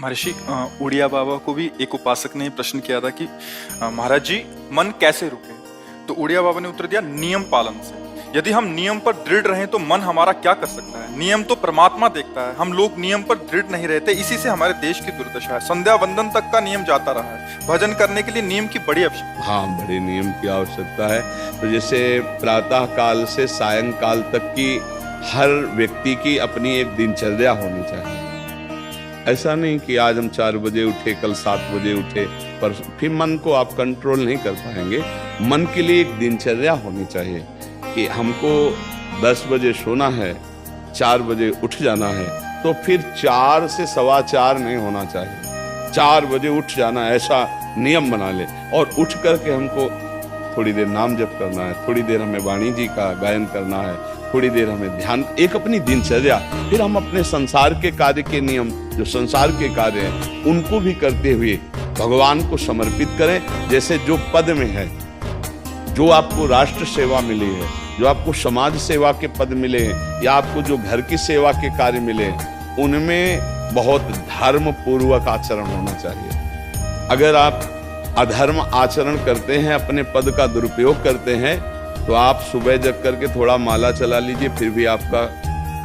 महर्षि उड़िया बाबा को भी एक उपासक ने प्रश्न किया था कि महाराज जी मन कैसे रुके। तो उड़िया बाबा ने उत्तर दिया, नियम पालन से। यदि हम नियम पर दृढ़ रहें तो मन हमारा क्या कर सकता है। नियम तो परमात्मा देखता है, हम लोग नियम पर दृढ़ नहीं रहते, इसी से हमारे देश की दुर्दशा है। संध्या वंदन तक का नियम जाता रहा है, भजन करने के लिए नियम की बड़ी आवश्यकता। हाँ, बड़े नियम की आवश्यकता है। तो जैसे प्रातः काल से सायंकाल तक की हर व्यक्ति की अपनी एक दिनचर्या होनी चाहिए। ऐसा नहीं कि आज हम 4 बजे उठे, कल 7 बजे उठे, पर फिर मन को आप कंट्रोल नहीं कर पाएंगे। मन के लिए एक दिनचर्या होनी चाहिए कि हमको 10 बजे सोना है, 4 बजे उठ जाना है, तो फिर 4 से 4:15 नहीं होना चाहिए, 4 बजे उठ जाना, ऐसा नियम बना ले। और उठ करके हमको थोड़ी देर नाम जप करना है, थोड़ी देर हमें वाणी जी का गायन करना है, थोड़ी देर हमें ध्यान, एक अपनी दिनचर्या। फिर हम अपने संसार के कार्य के नियम, जो संसार के कार्य हैं, उनको भी करते हुए भगवान को समर्पित करें। जैसे जो पद में है, जो आपको राष्ट्र सेवा मिली है, जो आपको समाज सेवा के पद मिले हैं, या आपको जो घर की सेवा के कार्य मिले हैं, उनमें बहुत धर्म पूर्वक आचरण होना चाहिए। अगर आप अधर्म आचरण करते हैं, अपने पद का दुरुपयोग करते हैं, तो आप सुबह जग करके थोड़ा माला चला लीजिए, फिर भी आपका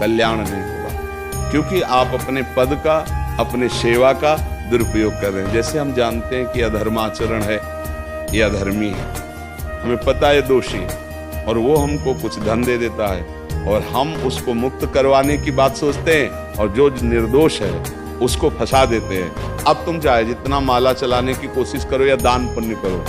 कल्याण नहीं होगा, क्योंकि आप अपने पद का, अपने सेवा का दुरुपयोग कर रहे हैं। जैसे हम जानते हैं कि अधर्माचरण है, ये अधर्मी है, हमें पता है दोषी है, और वो हमको कुछ धन दे देता है, और हम उसको मुक्त करवाने की बात सोचते हैं, और जो निर्दोष है उसको फंसा देते हैं। अब तुम चाहे जितना माला चलाने की कोशिश करो या दान पुण्य करो,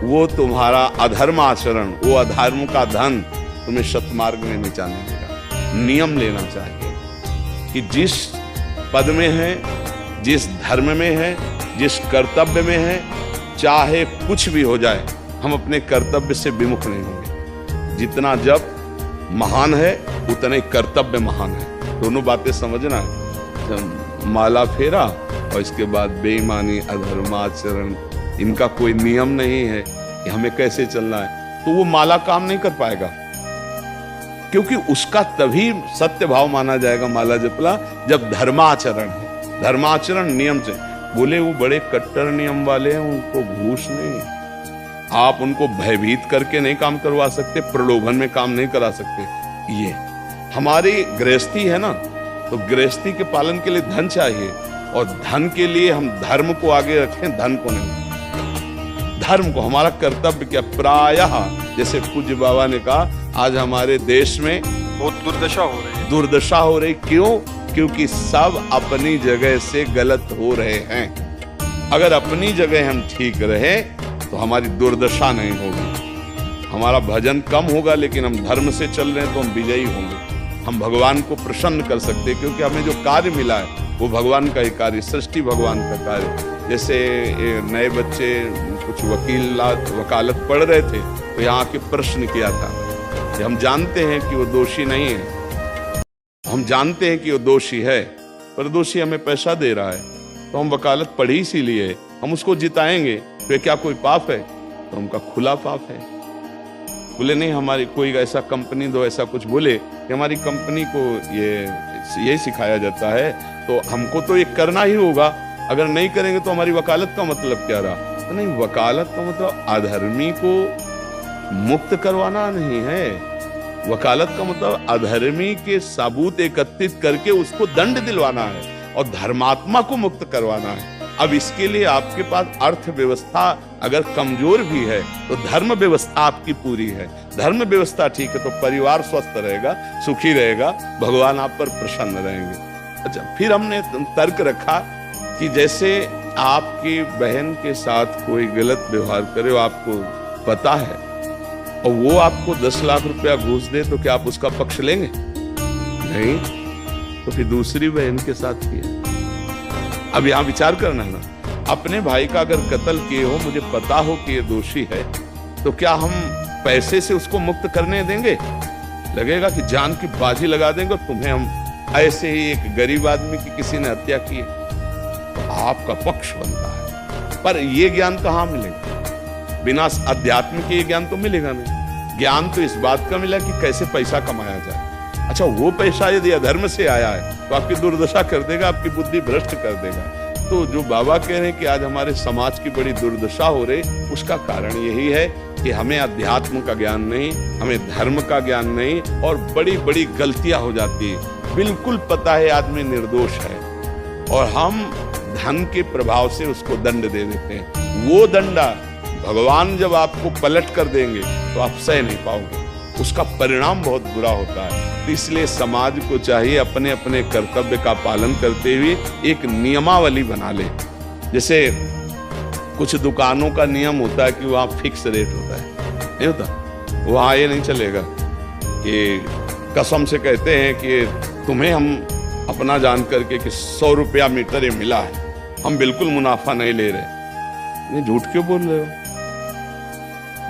वो तुम्हारा अधर्म आचरण, वो अधर्म का धन तुम्हें सतमार्ग में नहीं जाने देगा। नियम लेना चाहिए कि जिस पद में है, जिस धर्म में है, जिस कर्तव्य में है, चाहे कुछ भी हो जाए, हम अपने कर्तव्य से विमुख नहीं होंगे। जितना जप महान है, उतना ही कर्तव्य महान है। दोनों बातें समझना है। माला फेरा और इसके बाद बेईमानी, अधर्माचरण, इनका कोई नियम नहीं है कि हमें कैसे चलना है, तो वो माला काम नहीं कर पाएगा, क्योंकि उसका तभी सत्य भाव माना जाएगा माला जपला जब धर्माचरण है। धर्माचरण नियम से। बोले वो बड़े कट्टर नियम वाले हैं, उनको घूस नहीं, आप उनको भयभीत करके नहीं काम करवा सकते, प्रलोभन में काम नहीं करा सकते। ये हमारी गृहस्थी है ना, तो गृहस्थी के पालन के लिए धन चाहिए, और धन के लिए हम धर्म को आगे रखें, धन को नहीं। धर्म को, हमारा कर्तव्य क्या, प्रायः जैसे पूज्य बाबा ने कहा, आज हमारे देश में बहुत दुर्दशा हो रही है। दुर्दशा हो रही, क्यों? क्योंकि सब अपनी जगह से गलत हो रहे हैं। अगर अपनी जगह हम ठीक रहे तो हमारी दुर्दशा नहीं होगी, हमारा भजन कम होगा, लेकिन हम धर्म से चल रहे हैं तो हम विजयी होंगे। हम भगवान को प्रसन्न कर सकते हैं, क्योंकि हमें जो कार्य मिला है वो भगवान का ही कार्य, सृष्टि भगवान का कार्य। जैसे नए बच्चे कुछ वकालत पढ़ रहे थे, तो यहाँ के प्रश्न किया था कि हम जानते हैं कि वो दोषी नहीं है, हम जानते हैं कि वो दोषी है, पर दोषी हमें पैसा दे रहा है, तो हम वकालत पढ़ी इसीलिए, हम उसको जिताएंगे, तो क्या कोई पाप है? तो उनका खुला पाप है। बोले नहीं, हमारी कोई ऐसा कंपनी दो, ऐसा कुछ बोले कि हमारी कंपनी को ये सिखाया जाता है, तो हमको तो ये करना ही होगा, अगर नहीं करेंगे तो हमारी वकालत का मतलब क्या रहा? तो नहीं, वकालत का मतलब अधर्मी को मुक्त करवाना नहीं है। वकालत का मतलब अधर्मी के सबूत एकत्रित करके उसको दंड दिलवाना है, और धर्मात्मा को मुक्त करवाना है। अब इसके लिए आपके पास अर्थव्यवस्था अगर कमजोर भी है, तो धर्म व्यवस्था आपकी पूरी है। धर्म व्यवस्था ठीक है तो परिवार स्वस्थ रहेगा, सुखी रहेगा, भगवान आप पर प्रसन्न रहेंगे। अच्छा, फिर हमने तर्क रखा कि जैसे आपकी बहन के साथ कोई गलत व्यवहार करे, आपको पता है, और वो आपको 10 लाख रुपया घूस दे, तो क्या आप उसका पक्ष लेंगे? नहीं, तो फिर दूसरी बहन के साथ किया। अब यहां विचार करना है ना, अपने भाई का अगर कत्ल किए हो, मुझे पता हो कि ये दोषी है, तो क्या हम पैसे से उसको मुक्त करने देंगे? लगेगा कि जान की बाजी लगा देंगे, और तुम्हें हम ऐसे ही एक गरीब आदमी की किसी ने हत्या की है, तो आपका पक्ष बनता है। पर ये ज्ञान कहाँ मिलेगा? बिना अध्यात्म के ये ज्ञान तो मिलेगा नहीं। ज्ञान तो इस बात का मिला कि कैसे पैसा कमाया जाए। अच्छा, वो पैसा यदि अधर्म से आया है तो आपकी दुर्दशा कर देगा, आपकी बुद्धि भ्रष्ट कर देगा। तो जो बाबा कह रहे हैं कि आज हमारे समाज की बड़ी दुर्दशा हो रही, उसका कारण यही है कि हमें अध्यात्म का ज्ञान नहीं, हमें धर्म का ज्ञान नहीं, और बड़ी बड़ी गलतियां हो जाती है। बिल्कुल पता है आदमी निर्दोष है और हम धन के प्रभाव से उसको दंड दे देते हैं। वो दंडा भगवान जब आपको पलट कर देंगे तो आप सह नहीं पाओगे, उसका परिणाम बहुत बुरा होता है। तो इसलिए समाज को चाहिए अपने अपने कर्तव्य का पालन करते हुए एक नियमावली बना ले। जैसे कुछ दुकानों का नियम होता है कि वहाँ फिक्स रेट होता है, नहीं होता, वहाँ ये नहीं चलेगा कि कसम से कहते हैं कि तुम्हें हम अपना जान करके कि 100 रुपया मीटर ये मिला है, हम बिल्कुल मुनाफा नहीं ले रहे। नहीं, झूठ क्यों बोल रहे हो?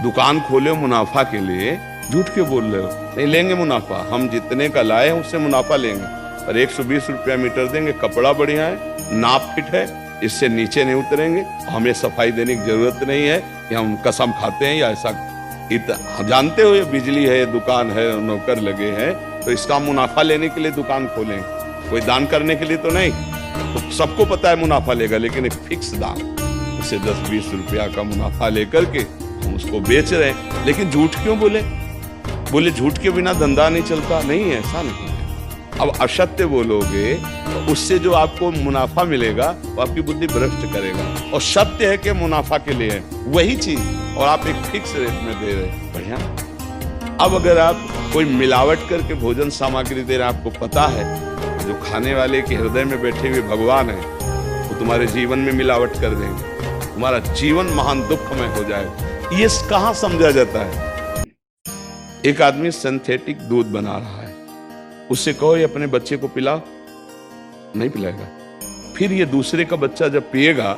दुकान खोले हो मुनाफा के लिए, झूठ क्यों बोल रहे हो? नहीं लेंगे मुनाफा, हम जितने का लाए हैं उससे मुनाफा लेंगे, पर 120 रुपया मीटर देंगे, कपड़ा बढ़िया है, नाप फिट है, इससे नीचे नहीं उतरेंगे, हमें सफाई देने की जरूरत नहीं है कि हम कसम खाते हैं या ऐसा। जानते हो ये बिजली है, दुकान है, नौकर लगे हैं, तो इसका मुनाफा लेने के लिए दुकान खोलें, कोई दान करने के लिए तो नहीं। तो सबको पता है मुनाफा लेगा, लेकिन एक फिक्स दाम, उसे 10-20 रुपया का मुनाफा लेकर के हम उसको बेच रहे हैं। लेकिन झूठ क्यों बोले? झूठ के बिना धंधा नहीं चलता, नहीं है, ऐसा नहीं है। अब असत्य बोलोगे तो उससे जो आपको मुनाफा मिलेगा वो आपकी बुद्धि भ्रष्ट करेगा, और सत्य है कि मुनाफा के लिए है वही चीज, और आप एक फिक्स रेट में दे रहे हैं, बढ़िया। अब अगर आप कोई मिलावट करके भोजन सामग्री दे रहे हैं, आपको पता है जो खाने वाले के हृदय में बैठे हुए भगवान है वो तुम्हारे जीवन में मिलावट कर देंगे, तुम्हारा जीवन महान दुखमय हो जाएगा। ये कहाँ समझा जाता है? एक आदमी सिंथेटिक दूध बना रहा है, उससे कहो ये अपने बच्चे को पिलाओ, नहीं पिलाएगा। फिर ये दूसरे का बच्चा जब पिएगा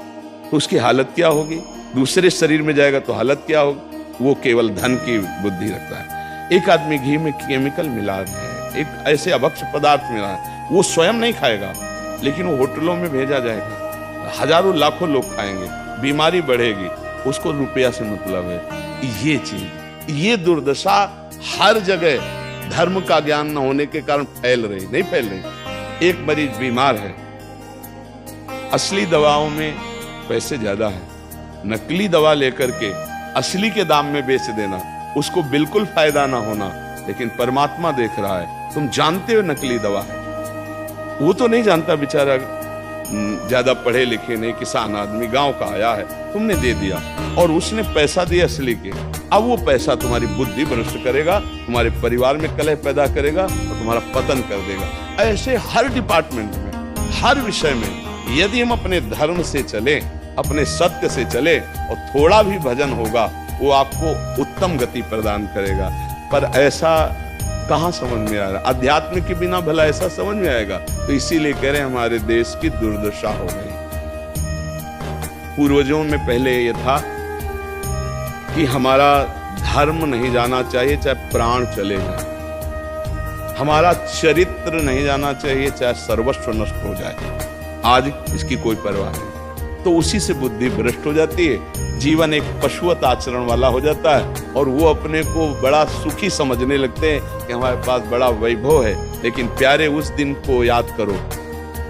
तो उसकी हालत क्या होगी? दूसरे शरीर में जाएगा तो हालत क्या होगी? वो केवल धन की बुद्धि रखता है। एक आदमी घी में केमिकल मिला है, एक ऐसे अभक्ष पदार्थ मिला है, वो स्वयं नहीं खाएगा, लेकिन वो होटलों में भेजा जाएगा, हजारों लाखों लोग खाएंगे, बीमारी बढ़ेगी, उसको रुपया से मतलब है। ये चीज, ये दुर्दशा हर जगह धर्म का ज्ञान न होने के कारण फैल रही, नहीं फैल रही। एक मरीज बीमार है, असली दवाओं में पैसे ज्यादा है, नकली दवा लेकर के असली के दाम में बेच देना, उसको बिल्कुल फायदा ना होना। लेकिन परमात्मा देख रहा है, तुम जानते हो नकली दवा है, वो तो नहीं जानता बेचारा, ज्यादा पढ़े लिखे नहीं, किसान आदमी गांव का आया है, तुमने दे दिया और उसने पैसा दिया असली के। अब वो पैसा तुम्हारी बुद्धि भ्रष्ट करेगा, तुम्हारे परिवार में कलह पैदा करेगा और तुम्हारा पतन कर देगा। ऐसे हर डिपार्टमेंट में, हर विषय में यदि हम अपने धर्म से चले, अपने सत्य से चले और थोड़ा भी भजन होगा, वो आपको उत्तम गति प्रदान करेगा। पर ऐसा कहाँ समझ में आ रहा? अध्यात्म के बिना भला ऐसा समझ में आएगा? तो इसीलिए कह रहे हैं हमारे देश की दुर्दशा हो गई। पूर्वजों में पहले ये था कि हमारा धर्म नहीं जाना चाहिए चाहे प्राण चले जाए, हमारा चरित्र नहीं जाना चाहिए चाहे सर्वस्व नष्ट हो जाए। आज इसकी कोई परवाह नहीं, तो उसी से बुद्धि भ्रष्ट हो जाती है, जीवन एक पशुवत आचरण वाला हो जाता है, और वो अपने को बड़ा सुखी समझने लगते हैं कि हमारे पास बड़ा वैभव है। लेकिन प्यारे, उस दिन को याद करो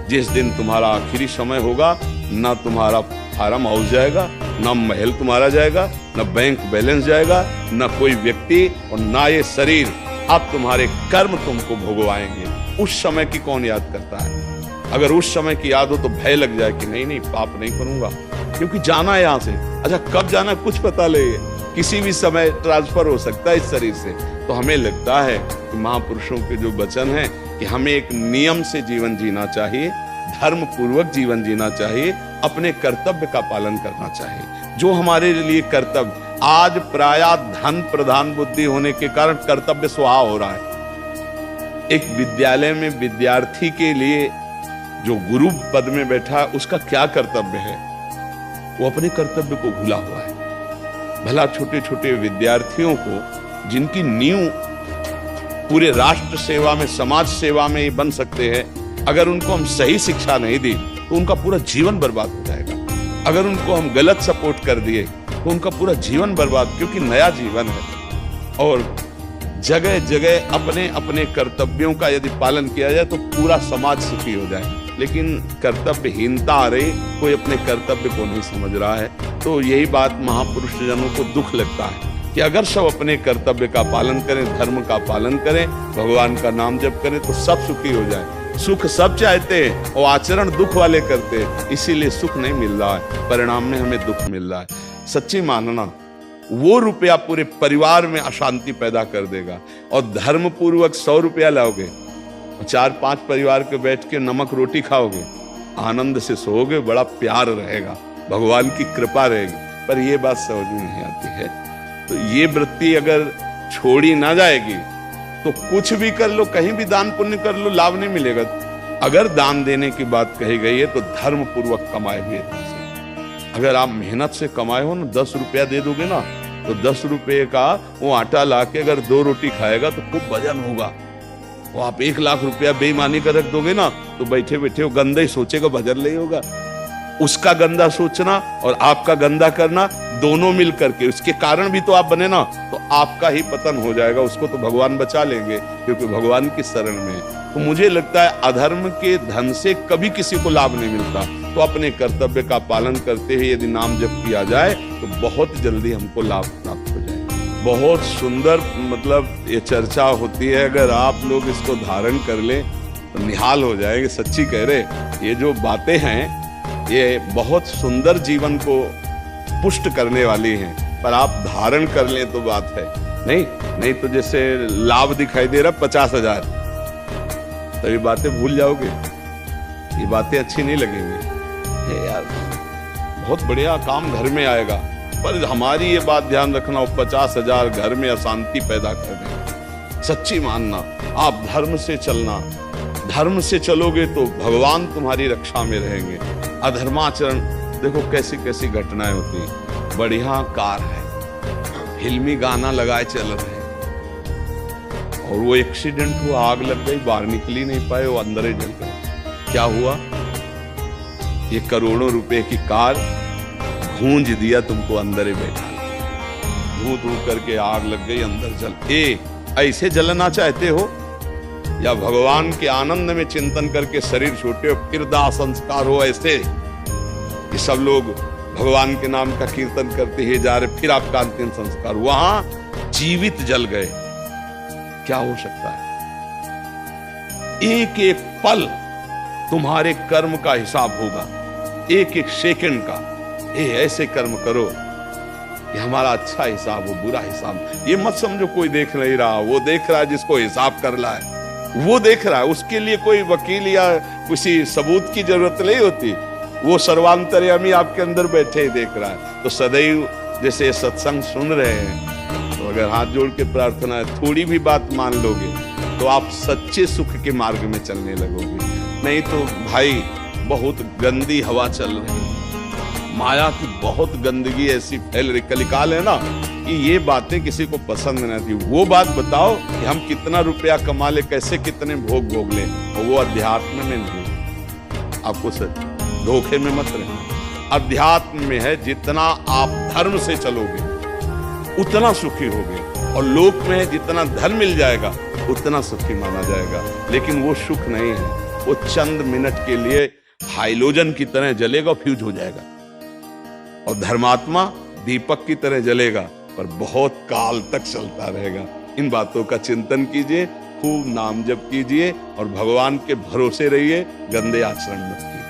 जिस दिन तुम्हारा आखिरी समय होगा, ना तुम्हारा फार्म हाउस जाएगा, ना महल तुम्हारा जाएगा, ना बैंक बैलेंस जाएगा, ना कोई व्यक्ति, और ना ये शरीर। अब तुम्हारे कर्म तुमको भोगवाएंगे। उस समय की कौन याद करता है? अगर उस समय की याद हो तो भय लग जाए कि नहीं पाप नहीं करूंगा, क्योंकि जाना है यहाँ से। अच्छा, कब जाना कुछ पता नहीं, किसी भी समय ट्रांसफर हो सकता है इस शरीर से। तो हमें लगता है कि महापुरुषों के जो वचन है कि हमें एक नियम से जीवन जीना चाहिए, धर्म पूर्वक जीवन जीना चाहिए, अपने कर्तव्य का पालन करना चाहिए। जो हमारे लिए कर्तव्य, आज प्रायः धन प्रधान बुद्धि होने के कारण कर्तव्य स्वाहा हो रहा है। एक विद्यालय में विद्यार्थी के लिए जो गुरु पद में बैठा, उसका क्या कर्तव्य है? वो अपने कर्तव्य को भूला हुआ है। भला छोटे छोटे विद्यार्थियों को, जिनकी नींव पूरे राष्ट्र सेवा में, समाज सेवा में ये बन सकते हैं, अगर उनको हम सही शिक्षा नहीं दी तो उनका पूरा जीवन बर्बाद हो जाएगा। अगर उनको हम गलत सपोर्ट कर दिए तो उनका पूरा जीवन बर्बाद, क्योंकि नया जीवन है। और जगह जगह अपने अपने कर्तव्यों का यदि पालन किया जाए तो पूरा समाज सुखी हो जाए। लेकिन कर्तव्यहीनता आ रही, कोई अपने कर्तव्य को नहीं समझ रहा है। तो यही बात महापुरुष जनों को दुख लगता है कि अगर सब अपने कर्तव्य का पालन करें, धर्म का पालन करें, भगवान का नाम जप करें तो सब सुखी हो जाए। सुख सब चाहते हैं और आचरण दुख वाले करते हैं, इसीलिए सुख नहीं मिल रहा है, परिणाम में हमें दुख मिल रहा है। सच्ची मानना, वो रुपया पूरे परिवार में अशांति पैदा कर देगा। और धर्म पूर्वक 100 रुपया लाओगे, 4-5 परिवार के बैठ के नमक रोटी खाओगे, आनंद से सोओगे, बड़ा प्यार रहेगा, भगवान की कृपा रहेगी। पर ये बात समझ में नहीं आती है। तो ये वृत्ति अगर छोड़ी ना जाएगी तो कुछ भी कर लो, कहीं भी दान पुण्य कर लो, लाभ नहीं मिलेगा। अगर दान देने की बात कही गई है तो धर्म पूर्वक कमाए हुए धन से। अगर आप मेहनत से कमाए हो ना, 10 रुपया दे दोगे ना, तो 10 रुपये का वो आटा लाके अगर 2 रोटी खाएगा तो खूब वजन होगा। वो आप 1 लाख रुपया बेईमानी कर रख दोगे ना, तो बैठे बैठे वो गंदा ही सोचेगा, वजन नहीं होगा। उसका गंदा सोचना और आपका गंदा करना दोनों मिल करके, उसके कारण भी तो आप बने ना, तो आपका ही पतन हो जाएगा। उसको तो भगवान बचा लेंगे क्योंकि भगवान की शरण में। तो मुझे लगता है अधर्म के धन से कभी किसी को लाभ नहीं मिलता। तो अपने कर्तव्य का पालन करते हुए यदि नाम जप किया जाए तो बहुत जल्दी हमको लाभ प्राप्त हो जाए। बहुत सुंदर मतलब ये चर्चा होती है, अगर आप लोग इसको धारण कर लें तो निहाल हो जाएंगे। सच्ची कह रहे, ये जो बातें हैं ये बहुत सुंदर जीवन को पुष्ट करने वाली हैं, पर आप धारण कर लें तो बात है। नहीं तो जैसे लाभ दिखाई दे रहा 50,000, तो ये बातें भूल जाओगे, ये बातें अच्छी नहीं लगेंगी। यार बहुत बढ़िया काम घर में आएगा, पर हमारी ये बात ध्यान रखना, वो 50,000 घर में अशांति पैदा कर देंगे। सच्ची मानना, आप धर्म से चलना, धर्म से चलोगे तो भगवान तुम्हारी रक्षा में रहेंगे। अधर्माचरण देखो कैसी कैसी घटनाएं होती हैं। बढ़िया कार है, फिल्मी गाना लगाए चल रहे हैं और वो एक्सीडेंट हुआ, आग लग गई, बाहर निकल ही नहीं पाए, वो अंदर ही जल गए। क्या हुआ? ये करोड़ों रुपए की कार गूंज दिया तुमको, अंदर ही बैठा, धू धू करके आग लग गई, अंदर जल। ऐसे जलना चाहते हो या भगवान के आनंद में चिंतन करके शरीर छोटे हो, फिर दाह संस्कार हो ऐसे कि सब लोग भगवान के नाम का कीर्तन करते ही जा रहे, फिर आपका अंतिम संस्कार, वहां जीवित जल गए। क्या हो सकता है? एक एक पल तुम्हारे कर्म का हिसाब होगा, एक एक सेकंड का। ऐसे कर्म करो कि हमारा अच्छा हिसाब हो, बुरा हिसाब। ये मत समझो कोई देख नहीं रहा, वो देख रहा है जिसको हिसाब कर रहा है, वो देख रहा है। उसके लिए कोई वकील या किसी सबूत की जरूरत नहीं होती, वो सर्वांतर्यामी आपके अंदर बैठे ही देख रहा है। तो सदैव जैसे सत्संग सुन रहे हैं, तो अगर हाथ जोड़ के प्रार्थना है, थोड़ी भी बात मान लोगे तो आप सच्चे सुख के मार्ग में चलने लगोगे। नहीं तो भाई बहुत गंदी हवा चल रही है, माया की बहुत गंदगी ऐसी फैल रही। कलिकाल है ना कि ये बातें किसी को पसंद नहीं आती। वो बात बताओ कि हम कितना रुपया कमा ले, कैसे कितने भोग लें, और वो अध्यात्म में नहीं। आपको सच धोखे में मत रहना। अध्यात्म में है, जितना आप धर्म से चलोगे उतना सुखी होगे, और लोक में जितना धन मिल जाएगा उतना सुखी माना जाएगा। लेकिन वो सुख नहीं है, वो चंद मिनट के लिए हाइलोजन की तरह जलेगा, फ्यूज हो जाएगा। और धर्मात्मा दीपक की तरह जलेगा, पर बहुत काल तक चलता रहेगा। इन बातों का चिंतन कीजिए, खूब नाम जप कीजिए और भगवान के भरोसे रहिए, गंदे आचरण मत कीजिए।